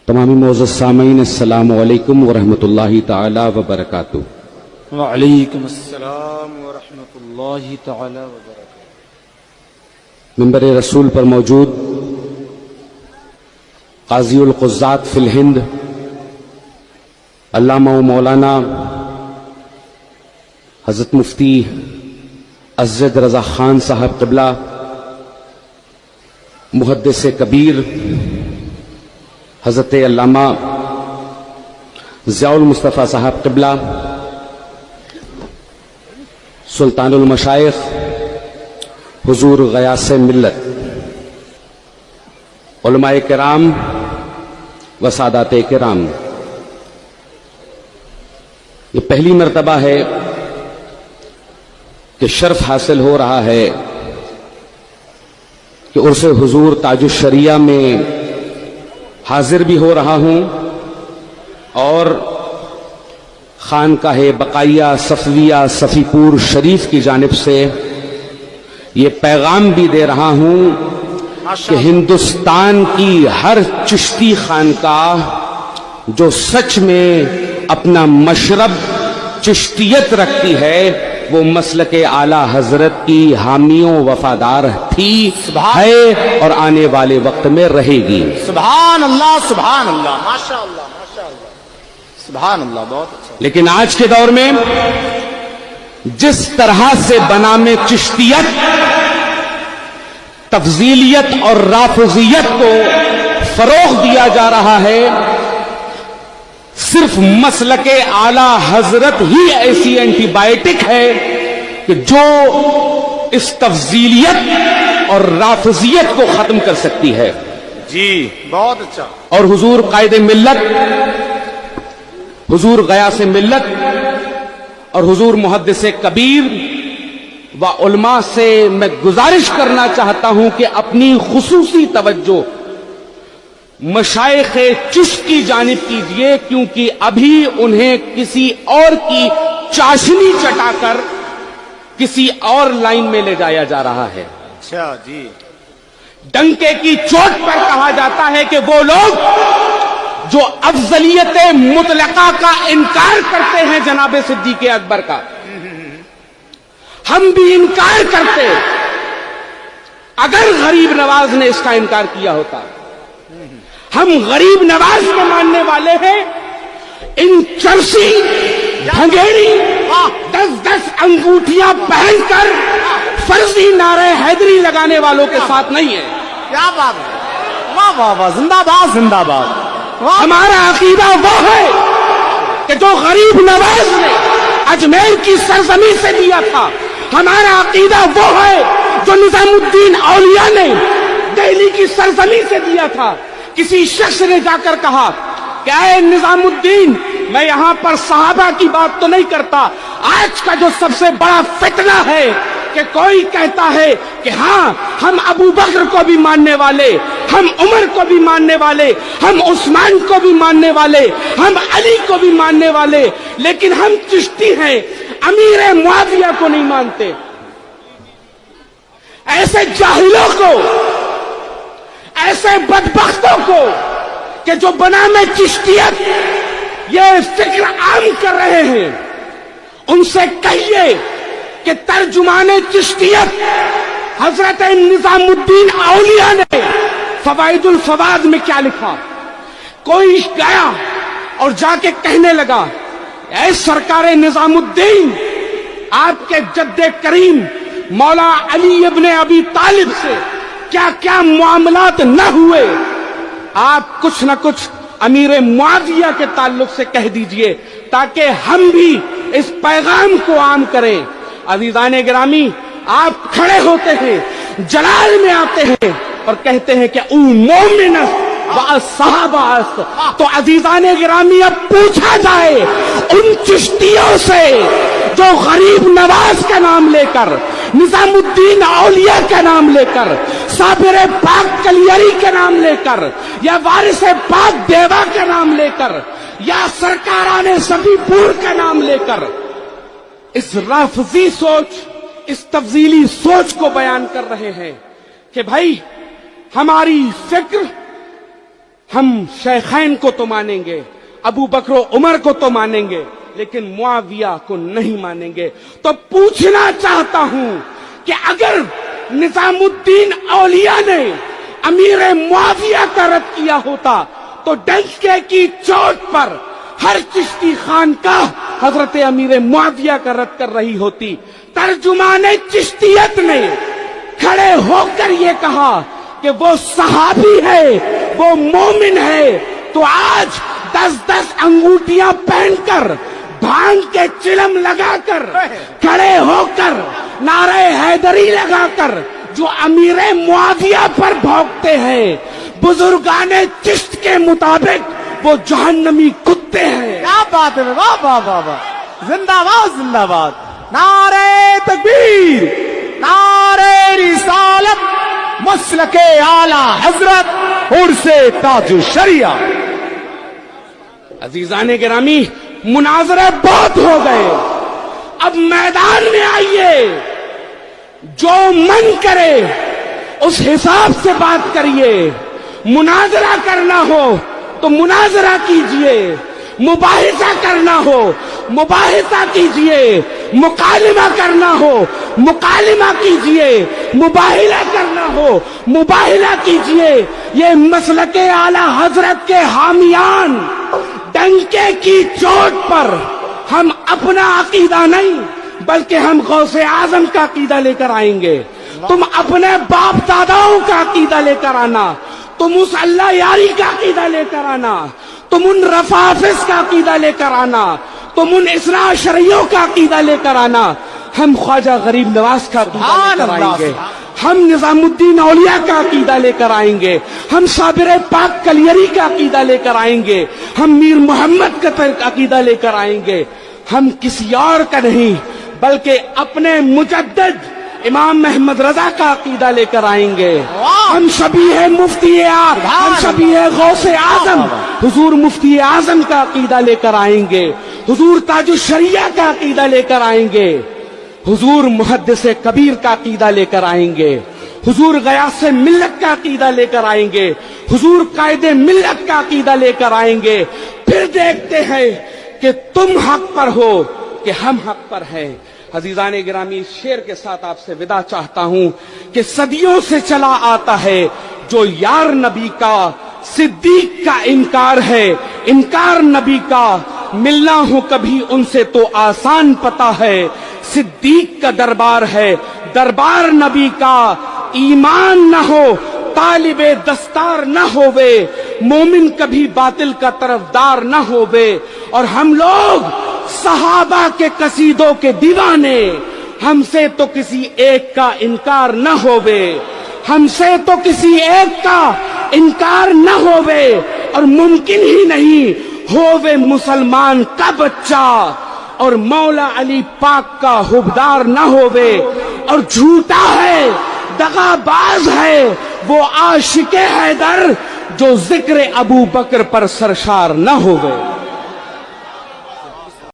تمامی معزز سامعین السلام علیکم ورحمۃ اللہ تعالی وبرکاتہ۔ وعلیکم السلام ورحمۃ اللہ تعالی وبرکاتہ۔ منبر رسول پر موجود قاضی القضات فی الہند علامہ و مولانا حضرت مفتی اسجد رضا خان صاحب قبلہ، محدث کبیر حضرت علامہ ضیاء المصطفیٰ صاحب قبلہ، سلطان المشائخ حضور غیاث ملت، علماء کرام و سادات کرام، یہ پہلی مرتبہ ہے کہ شرف حاصل ہو رہا ہے کہ عرس حضور تاج الشریعہ میں حاضر بھی ہو رہا ہوں اور خانقاہ بقائیہ صفویہ صفی پور شریف کی جانب سے یہ پیغام بھی دے رہا ہوں کہ ہندوستان کی ہر چشتی خانقاہ جو سچ میں اپنا مشرب چشتیت رکھتی ہے وہ مسلک اعلی حضرت کی حامیوں وفادار تھی، ہے اور آنے والے وقت میں رہے گی۔ سبحان اللہ سبحان اللہ، ماشاء اللہ ماشاء اللہ، سبحان اللہ، بہت اچھا۔ لیکن آج کے دور میں جس طرح سے بنام چشتیت، تفضیلیت اور رافضیت کو فروغ دیا جا رہا ہے، صرف مسلک اعلی حضرت ہی ایسی اینٹی بائیوٹک ہے کہ جو اس تفضیلیت اور رافضیت کو ختم کر سکتی ہے۔ جی بہت اچھا۔ اور حضور قائد ملت، حضور غیاث ملت اور حضور محدث کبیر و علماء سے میں گزارش کرنا چاہتا ہوں کہ اپنی خصوصی توجہ مشائخ چشت کی جانب کیجئے، کیونکہ ابھی انہیں کسی اور کی چاشنی چٹا کر کسی اور لائن میں لے جایا جا رہا ہے۔ اچھا جی۔ ڈنکے کی چوٹ پر کہا جاتا ہے کہ وہ لوگ جو افضلیت مطلقہ کا انکار کرتے ہیں جناب صدیق اکبر کا، ہم بھی انکار کرتے اگر غریب نواز نے اس کا انکار کیا ہوتا۔ ہم غریب نواز کے ماننے والے ہیں، ان چرسی بھنگیری 10 انگوٹھیاں پہن کر فرضی نعرہ حیدری لگانے والوں کے ساتھ نہیں ہے۔ کیا بات ہے، واہ واہ واہ، زندہ باد زندہ باد۔ ہمارا عقیدہ وہ ہے کہ جو غریب نواز نے اجمیر کی سرزمین سے دیا تھا، ہمارا عقیدہ وہ ہے جو نظام الدین اولیاء نے دہلی کی سرزمین سے دیا تھا۔ کسی شخص نے جا کر کہا کہ اے نظام الدین، میں یہاں پر صحابہ کی بات تو نہیں کرتا، آج کا جو سب سے بڑا فتنہ ہے کہ کوئی کہتا ہے کہ ہاں ہم ابو بکر کو بھی ماننے والے، ہم عمر کو بھی ماننے والے، ہم عثمان کو بھی ماننے والے، ہم علی کو بھی ماننے والے، لیکن ہم چشتی ہیں، امیر معاویہ کو نہیں مانتے۔ ایسے جاہلوں کو، ایسے بدبختوں کو کہ جو بنام چشتیت یہ فکر عام کر رہے ہیں، ان سے کہیے کہ ترجمان چشتیت حضرت نظام الدین اولیاء نے فوائد الفوائد میں کیا لکھا۔ کوئی گیا اور جا کے کہنے لگا اے سرکار نظام الدین، آپ کے جد کریم مولا علی ابن ابی طالب سے کیا کیا معاملات نہ ہوئے، آپ کچھ نہ کچھ امیر معاویہ کے تعلق سے کہہ دیجئے تاکہ ہم بھی اس پیغام کو عام کریں۔ عزیزان گرامی، آپ کھڑے ہوتے ہیں، جلال میں آتے ہیں اور کہتے ہیں کہ او مومن صحابہ، تو عزیزان گرامی اب پوچھا جائے ان چشتیوں سے جو غریب نواز کا نام لے کر، نظام الدین اولیاء کا نام لے کر، صابر پاک کلیری کا نام لے کر، یا وارث پاک دیوا کا نام لے کر، یا سرکاران صفی پور کا نام لے کر اس رافضی سوچ، اس تفضیلی سوچ کو بیان کر رہے ہیں کہ بھائی ہماری فکر ہم شیخین کو تو مانیں گے, ابو بکر و عمر کو تو مانیں گے, لیکن معاویہ کو نہیں مانیں گے. تو پوچھنا چاہتا ہوں کہ اگر نظام الدین اولیاء نے امیر معاویہ کا رد کیا ہوتا تو ڈنکے کی چوٹ پر ہر چشتی خانقاہ حضرت امیر معاویہ کا رد کر رہی ہوتی. ترجمان چشتیت نے کھڑے ہو کر یہ کہا کہ وہ صحابی ہے, وہ مومن ہے, تو آج 10 انگوٹیاں پہن کر, بھانگ کے چلم لگا کر, کھڑے ہو کر نعرہ حیدری لگا کر جو امیر معاویہ پر بھونکتے ہیں, بزرگان چشت کے مطابق وہ جہنمی کتے ہیں. کیا بات ہے, واہ واہ واہ واہ, زندہ باد زندہ باد, نعرہ تکبیر, نعرہ رسالت, مسلک اعلی حضرت, عرس تاج الشریعہ. عزیزان گرامی, مناظرے بہت ہو گئے, اب میدان میں آئیے, جو من کرے اس حساب سے بات کریے. مناظرہ کرنا ہو تو مناظرہ کیجئے, مباحثہ کرنا ہو مباحثہ کیجئے, مکالمہ کرنا ہو مکالمہ کیجئے, مباہلہ کرنا ہو مباہلہ کیجئے. یہ مسلک اعلی حضرت کے حامیان ڈنکے کی چوٹ پر ہم اپنا عقیدہ نہیں بلکہ ہم غوث اعظم کا عقیدہ لے کر آئیں گے. تم اپنے باپ داداؤں کا عقیدہ لے کر آنا, تم اس اللہ یاری کا عقیدہ لے کر آنا, تم ان رفافظ کا عقیدہ لے کر آنا, تم ان اثنا عشریوں کا عقیدہ لے کر آنا. ہم خواجہ غریب نواز کا عقیدہ لے کر آئیں گے, ہم نظام الدین اولیاء کا عقیدہ لے کر آئیں گے, ہم صابر پاک کلیری کا عقیدہ لے کر آئیں گے, ہم میر محمد کا عقیدہ لے کر آئیں گے. ہم کسی اور کا نہیں بلکہ اپنے مجدد امام محمد رضا کا عقیدہ لے کر آئیں گے. ہم شبیہ مفتی ہم شبیہ غوث اعظم حضور مفتی اعظم کا عقیدہ لے کر آئیں گے, حضور تاج الشریعہ کا عقیدہ لے کر آئیں گے, حضور محدث کبیر کا عقیدہ لے کر آئیں گے, حضور غیاث ملت کا عقیدہ لے کر آئیں گے, حضور قائد ملت کا عقیدہ لے کر آئیں گے. پھر دیکھتے ہیں کہ تم حق پر ہو کہ ہم حق پر ہیں. عزیزان گرامی, شعر کے ساتھ آپ سے وداع چاہتا ہوں کہ صدیوں سے چلا آتا ہے جو یار نبی کا صدیق کا انکار ہے, انکار نبی کا ملنا ہو کبھی ان سے تو آسان پتا ہے. صدیق کا دربار ہے, دربار نبی کا, ایمان نہ ہو طالب دستار نہ ہووے, مومن کبھی باطل کا طرفدار نہ ہووے. اور ہم لوگ صحابہ کے قصیدوں کے دیوانے, ہم سے تو کسی ایک کا انکار نہ ہووے, ہم سے تو کسی ایک کا انکار نہ ہووے. اور ممکن ہی نہیں ہووے مسلمان کا بچہ اور مولا علی پاک کا حبدار نہ ہووے. اور جھوٹا ہے, دغا باز ہے وہ عاشق حیدر جو ذکر ابو بکر پر سرشار نہ ہووے.